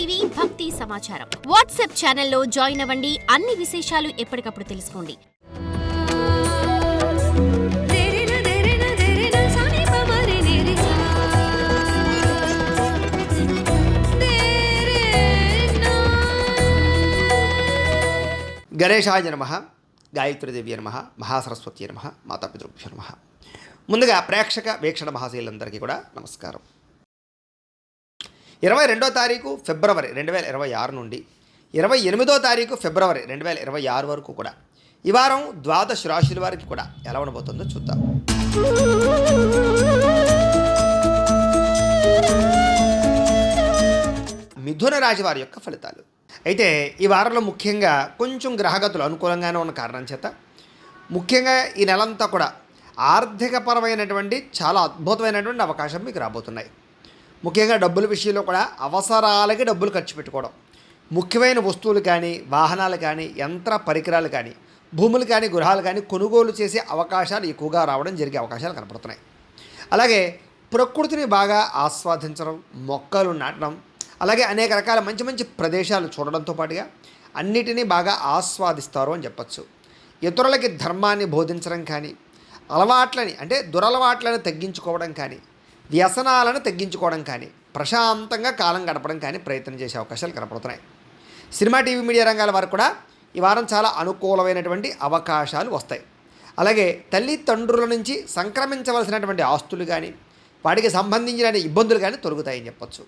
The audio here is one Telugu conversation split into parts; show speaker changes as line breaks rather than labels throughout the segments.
టీవీ భక్తి సమాచారం వాట్సాప్ ఛానల్లో జాయిన్ అవ్వండి. అన్ని విశేషాలు ఎప్పటికప్పుడు తెలుసుకోండి.
గణేశాయ నమః, గాయత్రీదేవి నమః, మహాసరస్వతి నమః, మాతాపితృభ్యో నమః. ముందుగా ప్రేక్షక వీక్షణ మహాశీలందరికీ కూడా నమస్కారం. 22వ తారీఖు ఫిబ్రవరి 2026 నుండి 28వ తారీఖు ఫిబ్రవరి 2026 వరకు కూడా ఈ వారం ద్వాదశ రాశుల వారికి కూడా ఎలా ఉండబోతుందో చూద్దాం. మిథున రాశి వారి యొక్క ఫలితాలు. అయితే ఈ వారంలో ముఖ్యంగా కొంచెం గ్రహగతులు అనుకూలంగానే ఉన్న కారణం చేత ముఖ్యంగా ఈ నెలంతా కూడా ఆర్థికపరమైనటువంటి చాలా అద్భుతమైనటువంటి అవకాశం మీకు రాబోతున్నాయి. ముఖ్యంగా డబ్బుల విషయంలో కూడా అవసరాలకి డబ్బులు ఖర్చు పెట్టుకోవడం, ముఖ్యమైన వస్తువులు కానీ వాహనాలు కానీ యంత్ర పరికరాలు కానీ భూములు కానీ గృహాలు కానీ కొనుగోలు చేసే అవకాశాలు ఎక్కువగా రావడం జరిగే అవకాశాలు కనపడుతున్నాయి. అలాగే ప్రకృతిని బాగా ఆస్వాదించడం, మొక్కలు నాటడం, అలాగే అనేక రకాల మంచి మంచి ప్రదేశాలు చూడడంతో పాటుగా అన్నిటినీ బాగా ఆస్వాదిస్తారు అని చెప్పచ్చు. ఇతరులకి ధర్మాన్ని బోధించడం కానీ, అలవాట్లని అంటే దురలవాట్లను తగ్గించుకోవడం కానీ, వ్యసనాలను తగ్గించుకోవడం కానీ, ప్రశాంతంగా కాలం గడపడం కానీ ప్రయత్నం చేసే అవకాశాలు కనపడుతున్నాయి. సినిమా టీవీ మీడియా రంగాల వారికి కూడా ఈ వారం చాలా అనుకూలమైనటువంటి అవకాశాలు వస్తాయి. అలాగే తల్లిదండ్రుల నుంచి సంక్రమించవలసినటువంటి ఆస్తులు కానీ వాటికి సంబంధించిన ఇబ్బందులు కానీ తొలగుతాయని చెప్పచ్చు.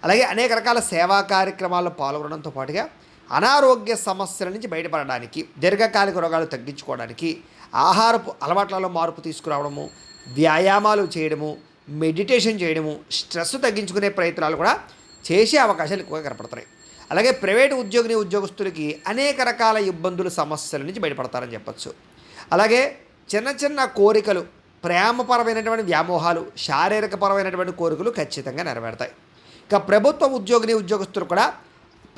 అలాగే అనేక రకాల సేవా కార్యక్రమాల్లో పాల్గొనడంతో పాటుగా అనారోగ్య సమస్యల నుంచి బయటపడడానికి, దీర్ఘకాలిక రోగాలు తగ్గించుకోవడానికి ఆహారపు అలవాట్లలో మార్పు తీసుకురావడము, వ్యాయామాలు చేయడము, మెడిటేషన్ చేయడము, స్ట్రెస్ తగ్గించుకునే ప్రయత్నాలు కూడా చేసే అవకాశాలు ఎక్కువగా కనపడుతున్నాయి. అలాగే ప్రైవేటు ఉద్యోగస్తులకి అనేక రకాల ఇబ్బందులు సమస్యల నుంచి బయటపడతారని చెప్పచ్చు. అలాగే చిన్న చిన్న కోరికలు, ప్రేమపరమైనటువంటి వ్యామోహాలు, శారీరకపరమైనటువంటి కోరికలు ఖచ్చితంగా నెరవేరుతాయి. ఇక ప్రభుత్వ ఉద్యోగస్తులు కూడా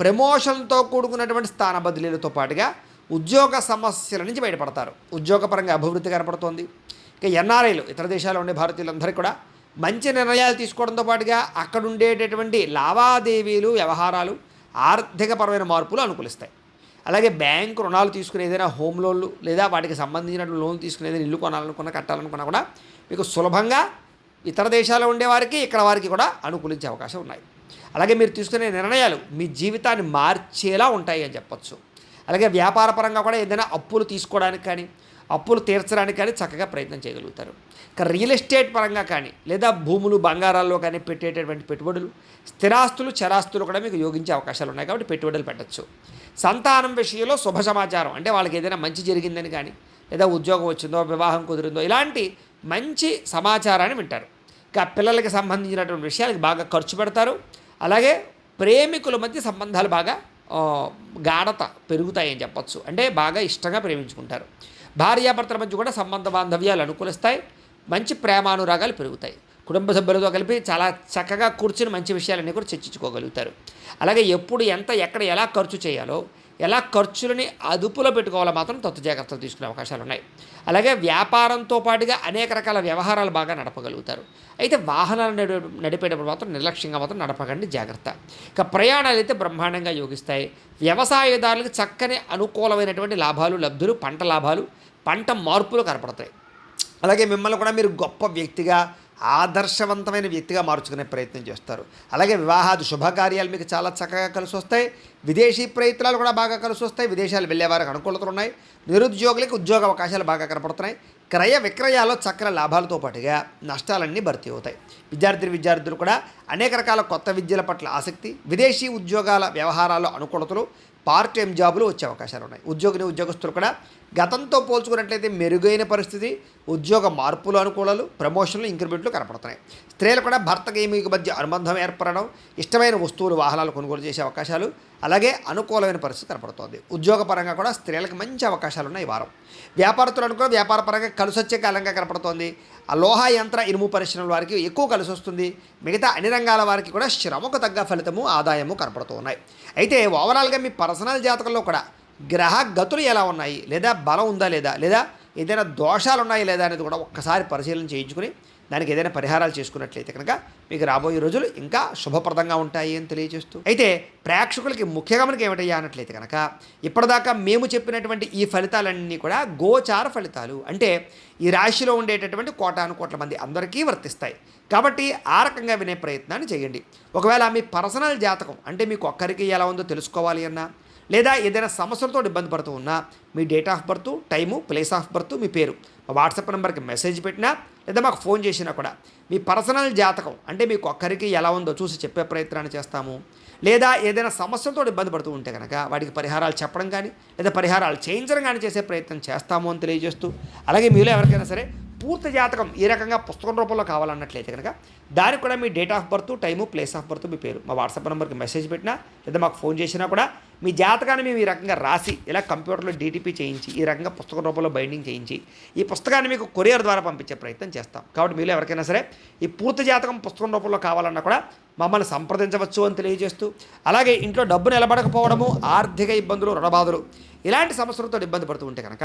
ప్రమోషన్తో కూడుకున్నటువంటి స్థాన బదిలీలతో పాటుగా ఉద్యోగ సమస్యల నుంచి బయటపడతారు. ఉద్యోగపరంగా అభివృద్ధి కనపడుతోంది. ఇక ఎన్ఆర్ఐలు, ఇతర దేశాల్లో ఉండే భారతీయులందరికీ కూడా మంచి నిర్ణయాలు తీసుకోవడంతో పాటుగా అక్కడ ఉండేటటువంటి లావాదేవీలు, వ్యవహారాలు, ఆర్థికపరమైన మార్పులు అనుకూలిస్తాయి. అలాగే బ్యాంకు రుణాలు తీసుకునే ఏదైనా హోమ్ లోన్లు లేదా వాటికి సంబంధించిన లోన్లు తీసుకునే ఏదైనా ఇల్లు కొనాలనుకున్నా, కట్టాలనుకున్నా కూడా మీకు సులభంగా ఇతర దేశాల్లో ఉండేవారికి ఇక్కడ వారికి కూడా అనుకూలించే అవకాశం ఉన్నాయి. అలాగే మీరు తీసుకునే నిర్ణయాలు మీ జీవితాన్ని మార్చేలా ఉంటాయి అని చెప్పచ్చు. అలాగే వ్యాపారపరంగా కూడా ఏదైనా అప్పులు తీసుకోవడానికి కానీ, అప్పులు తీర్చడానికి కానీ చక్కగా ప్రయత్నం చేయగలుగుతారు. ఇక రియల్ ఎస్టేట్ పరంగా కానీ లేదా భూములు బంగారాల్లో కానీ పెట్టేటటువంటి పెట్టుబడులు, స్థిరాస్తులు, చరాస్తులు కూడా మీకు యోగించే అవకాశాలు ఉన్నాయి కాబట్టి పెట్టుబడులు పెట్టచ్చు. సంతానం విషయంలో శుభ సమాచారం అంటే వాళ్ళకి ఏదైనా మంచి జరిగిందని కానీ లేదా ఉద్యోగం వచ్చిందో, వివాహం కుదిరిందో ఇలాంటి మంచి సమాచారాన్ని వింటారు. ఇక పిల్లలకి సంబంధించినటువంటి విషయాలకి బాగా ఖర్చు పెడతారు. అలాగే ప్రేమికుల మధ్య సంబంధాలు బాగా గాఢత పెరుగుతాయని చెప్పచ్చు. అంటే బాగా ఇష్టంగా ప్రేమించుకుంటారు. భార్యాభర్తల మధ్య కూడా సంబంధ బాంధవ్యాలు అనుకూలిస్తాయి. మంచి ప్రేమానురాగాలు పెరుగుతాయి. కుటుంబ సభ్యులతో కలిపి చాలా చక్కగా కూర్చుని మంచి విషయాలన్నీ కూడా చర్చించుకోగలుగుతారు. అలాగే ఎప్పుడు ఎంత, ఎక్కడ, ఎలా ఖర్చు చేయాలో, ఎలా ఖర్చులని అదుపులో పెట్టుకోవాలో మాత్రం తత్వ జాగ్రత్తలు తీసుకునే అవకాశాలు ఉన్నాయి. అలాగే వ్యాపారంతో పాటుగా అనేక రకాల వ్యవహారాలు బాగా నడపగలుగుతారు. అయితే వాహనాలు నడిపేటప్పుడు మాత్రం నిర్లక్ష్యంగా మాత్రం నడపకండి, జాగ్రత్త. ఇక ప్రయాణాలు అయితే బ్రహ్మాండంగా యోగిస్తాయి. వ్యవసాయదారులకు చక్కని అనుకూలమైనటువంటి లాభాలు, లబ్ధులు, పంట లాభాలు, పంట మార్పులు కనపడతాయి. అలాగే మిమ్మల్ని కూడా మీరు గొప్ప వ్యక్తిగా, ఆదర్శవంతమైన వ్యక్తిగా మార్చుకునే ప్రయత్నం చేస్తారు. అలాగే వివాహాది శుభకార్యాలు మీకు చాలా చక్కగా కలిసి వస్తాయి. విదేశీ ప్రయత్నాలు కూడా బాగా కలిసి వస్తాయి. విదేశాలు వెళ్ళే వారికి అనుకూలతలు ఉన్నాయి. నిరుద్యోగులకు ఉద్యోగ అవకాశాలు బాగా కనపడుతున్నాయి. క్రయ విక్రయాల్లో చక్కని లాభాలతో పాటుగా నష్టాలన్నీ భర్తీ అవుతాయి. విద్యార్థులు కూడా అనేక రకాల కొత్త విద్యల పట్ల ఆసక్తి, విదేశీ ఉద్యోగాల వ్యవహారాల్లో అనుకూలతలు, పార్ట్ టైం జాబులు వచ్చే అవకాశాలు ఉన్నాయి. ఉద్యోగస్తులు కూడా గతంతో పోల్చుకున్నట్లయితే మెరుగైన పరిస్థితి, ఉద్యోగ మార్పులు అనుకూలాలు, ప్రమోషన్లు, ఇంక్రిమెంట్లు కనపడుతున్నాయి. స్త్రీలు కూడా భర్తకి మీకు మధ్య అనుబంధం ఏర్పడడం, ఇష్టమైన వస్తువులు, వాహనాలు కొనుగోలు చేసే అవకాశాలు, అలాగే అనుకూలమైన పరిస్థితి కనపడుతోంది. ఉద్యోగపరంగా కూడా స్త్రీలకు మంచి అవకాశాలు ఉన్నాయి ఈ వారం. వ్యాపారస్తులు అనుకో వ్యాపారపరంగా కలిసి వచ్చే కాలంగా కనపడుతోంది. ఆ లోహ యంత్ర ఇనుము పరిశ్రమల వారికి ఎక్కువ కలిసి వస్తుంది. మిగతా అన్ని రంగాల వారికి కూడా శ్రమకు తగ్గ ఫలితము, ఆదాయము కనపడుతూ ఉన్నాయి. అయితే ఓవరాల్గా మీ పర్సనల్ జాతకంలో కూడా గ్రహ గతులు ఎలా ఉన్నాయి, లేదా బలం ఉందా లేదా, లేదా ఏదైనా దోషాలు ఉన్నాయి లేదా అనేది కూడా ఒక్కసారి పరిశీలన చేయించుకుని దానికి ఏదైనా పరిహారాలు చేసుకున్నట్లయితే కనుక మీకు రాబోయే రోజులు ఇంకా శుభప్రదంగా ఉంటాయి అని తెలియజేస్తూ, అయితే ప్రేక్షకులకి ముఖ్యంగా మనకి ఏమిటయ్యా అన్నట్లయితే కనుక ఇప్పటిదాకా మేము చెప్పినటువంటి ఈ ఫలితాలన్నీ కూడా గోచార ఫలితాలు, అంటే ఈ రాశిలో ఉండేటటువంటి కోటాను కోట్ల మంది అందరికీ వర్తిస్తాయి. కాబట్టి ఆ రకంగా వినే ప్రయత్నాన్ని చేయండి. ఒకవేళ మీ పర్సనల్ జాతకం అంటే మీకు ఒక్కరికి ఎలా ఉందో తెలుసుకోవాలి అన్నా, లేదా ఏదైనా సమస్యలతో ఇబ్బంది పడుతూ ఉన్నా మీ date of birth, time, place of birth, మీ పేరు మా వాట్సాప్ నెంబర్కి మెసేజ్ పెట్టినా లేదా మాకు ఫోన్ చేసినా కూడా మీ పర్సనల్ జాతకం అంటే మీకు ఒక్కరికి ఎలా ఉందో చూసి చెప్పే ప్రయత్నాన్ని చేస్తాము. లేదా ఏదైనా సమస్యలతో ఇబ్బంది పడుతూ ఉంటే కనుక వాటికి పరిహారాలు చెప్పడం కానీ లేదా పరిహారాలు చేయించడం కానీ చేసే ప్రయత్నం చేస్తాము అని తెలియజేస్తూ, అలాగే మీలో ఎవరికైనా సరే పూర్తి జాతకం ఈ రకంగా పుస్తకం రూపంలో కావాలన్నట్లయితే కనుక దానికి కూడా మీ date of birth, time, place of birth, మీ పేరు మా వాట్సాప్ నెంబర్కి మెసేజ్ పెట్టినా లేదా మాకు ఫోన్ చేసినా కూడా మీ జాతకాన్ని మేము ఈ రకంగా రాసి ఇలా కంప్యూటర్లో డీటీపీ చేయించి ఈ రకంగా పుస్తకం రూపంలో బైండింగ్ చేయించి ఈ పుస్తకాన్ని మీకు కొరియర్ ద్వారా పంపించే ప్రయత్నం చేస్తాం. కాబట్టి మీరు ఎవరికైనా సరే ఈ పూర్తి జాతకం పుస్తకం రూపంలో కావాలన్నా కూడా మమ్మల్ని సంప్రదించవచ్చు అని తెలియజేస్తూ, అలాగే ఇంట్లో డబ్బు నిలబడకపోవడము, ఆర్థిక ఇబ్బందులు, రుణబాధలు ఇలాంటి సమస్యలతో ఇబ్బంది పడుతూ ఉంటే కనుక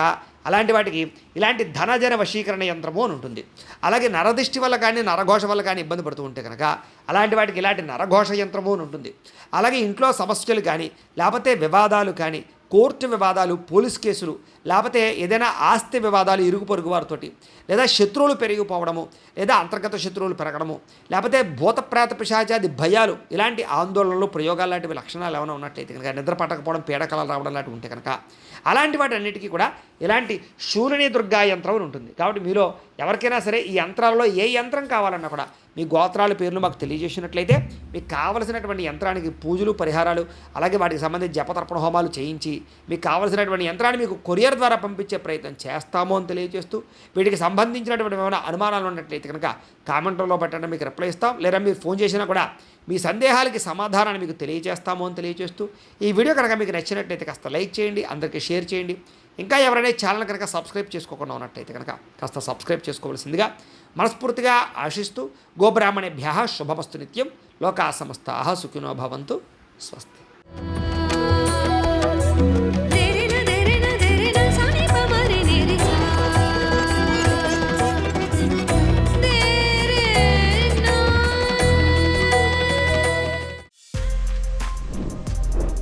అలాంటి వాటికి ఇలాంటి ధనజన వశీకరణ యంత్రము అని ఉంటుంది. అలాగే నరదిష్టి వల్ల కానీ నరఘోష వల్ల కానీ ఇబ్బంది పడుతూ ఉంటే కనుక అలాంటి వాటికి ఇలాంటి నరఘోష యంత్రము అని ఉంటుంది. అలాగే ఇంట్లో సమస్యలు కానీ లేకపోతే వివాదాలు కానీ, కోర్టు వివాదాలు, పోలీస్ కేసులు, లేకపోతే ఏదైనా ఆస్తి వివాదాలు ఇరుగు పొరుగు వారితోటి, లేదా శత్రువులు పెరిగిపోవడము, లేదా అంతర్గత శత్రువులు పెరగడము, లేకపోతే భూతప్రేత పిశాచాది భయాలు, ఇలాంటి ఆందోళనలు, ప్రయోగాలు లాంటివి లక్షణాలు ఏమైనా ఉన్నట్లయితే కనుక, నిద్ర పట్టకపోవడం, పీడకలాలు రావడం లాంటివి ఉంటే కనుక అలాంటి వాటి అన్నిటికీ కూడా ఇలాంటి శూలిని దుర్గా యంత్రం అని ఉంటుంది. కాబట్టి మీలో ఎవరికైనా సరే ఈ యంత్రాలలో ఏ యంత్రం కావాలన్నా కూడా మీ గోత్రాల పేర్లు మాకు తెలియజేసినట్లయితే మీకు కావలసినటువంటి యంత్రానికి పూజలు, పరిహారాలు, అలాగే వాటికి సంబంధించి జపతర్పణ హోమాలు చేయించి మీకు కావలసినటువంటి యంత్రాన్ని మీకు కొరియర్ ద్వారా పంపించే ప్రయత్నం చేస్తాము అని తెలియజేస్తూ, వీటికి సంబంధించినటువంటి ఏమైనా అనుమానాలు ఉన్నట్లయితే కనుక కామెంట్లో పెట్టండి, మీకు రిప్లై ఇస్తాం. లేదా మీరు ఫోన్ చేసినా కూడా మీ సందేహాలకి సమాధానాన్ని మీకు తెలియజేస్తాము అని తెలియజేస్తూ, ఈ వీడియో కనుక మీకు నచ్చినట్లయితే కాస్త లైక్ చేయండి, అందరికీ షేర్ చేయండి. ఇంకా ఎవరైనా ఛానల్ కనుక సబ్స్క్రైబ్ చేసుకోకుండా ఉన్నట్లయితే కనుక కాస్త సబ్స్క్రైబ్ చేసుకోవాల్సిందిగా మనస్ఫూర్తిగా ఆశిస్తూ, గోబ్రాహ్మణేభ్యః శుభమస్తు నిత్యం, లోకా సమస్తాః సుఖినో భవంతు, స్వస్తి.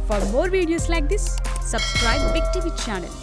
For more videos like this, subscribe Big TV channel.